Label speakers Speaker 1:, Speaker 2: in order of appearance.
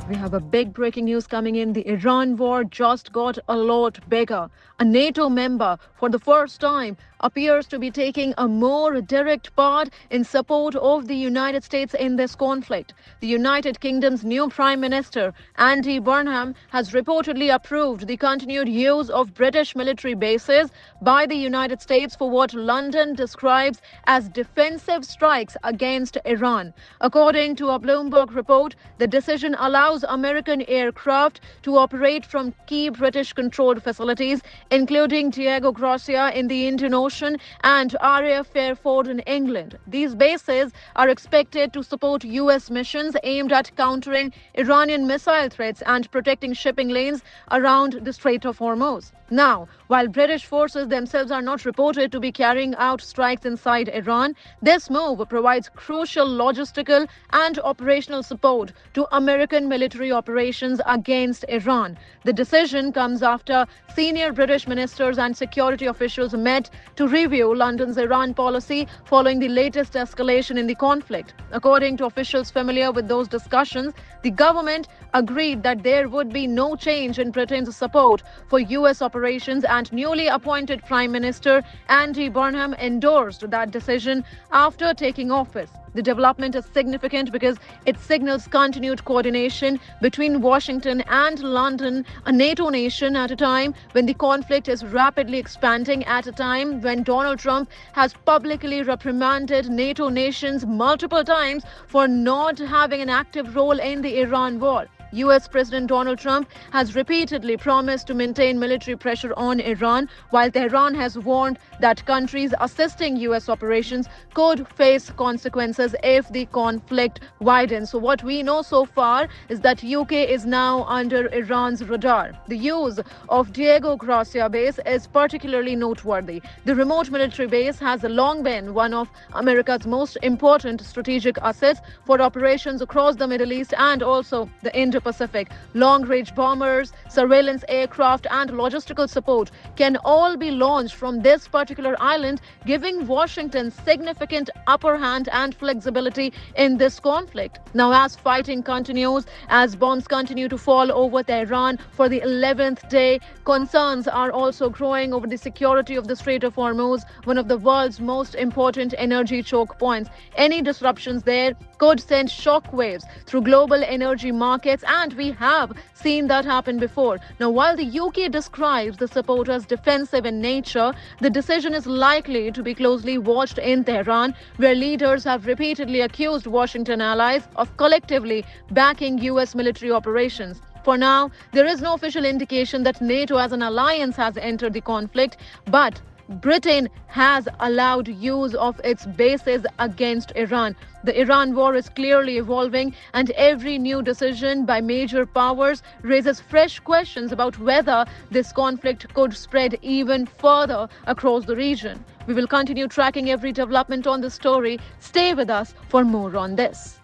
Speaker 1: We have a big breaking news coming in. The Iran war just got a lot bigger. A NATO member, for the first time, appears to be taking a more direct part in support of the United States in this conflict. The United Kingdom's new Prime Minister, Andy Burnham, has reportedly approved the continued use of British military bases by the United States for what London describes as defensive strikes against Iran. According to a Bloomberg report, the decision allows American aircraft to operate from key British-controlled facilities, including Diego Garcia in the Indian Ocean and RAF Fairford in England. These bases are expected to support U.S. missions aimed at countering Iranian missile threats and protecting shipping lanes around the Strait of Hormuz. Now, while British forces themselves are not reported to be carrying out strikes inside Iran, this move provides crucial logistical and operational support to American military operations against Iran. The decision comes after senior British ministers and security officials met to review London's Iran policy following the latest escalation in the conflict. According to officials familiar with those discussions, the government agreed that there would be no change in Britain's support for U.S. operations, and newly appointed Prime Minister Andy Burnham endorsed that decision after taking office. The development is significant because it signals continued coordination between Washington and London, a NATO nation, at a time when the conflict is rapidly expanding, at a time when Donald Trump has publicly reprimanded NATO nations multiple times for not having an active role in the Iran war. U.S. President Donald Trump has repeatedly promised to maintain military pressure on Iran, while Tehran has warned that countries assisting U.S. operations could face consequences if the conflict widens. So what we know so far is that UK is now under Iran's radar. The use of Diego Garcia base is particularly noteworthy. The remote military base has long been one of America's most important strategic assets for operations across the Middle East and also the Indo-Pacific. Long-range bombers, surveillance aircraft, and logistical support can all be launched from this particular island, giving Washington significant upper hand and flexibility in this conflict. Now, as fighting continues, as bombs continue to fall over Tehran for the 11th day, concerns are also growing over the security of the Strait of Hormuz, one of the world's most important energy choke points. Any disruptions there could send shockwaves through global energy markets, and we have seen that happen before. Now, while the UK describes the support as defensive in nature, the decision is likely to be closely watched in Tehran, where leaders have repeatedly accused Washington allies of collectively backing US military operations. For now, there is no official indication that NATO as an alliance has entered the conflict, but Britain has allowed use of its bases against Iran. The Iran war is clearly evolving, and every new decision by major powers raises fresh questions about whether this conflict could spread even further across the region. We will continue tracking every development on the story. Stay with us for more on this.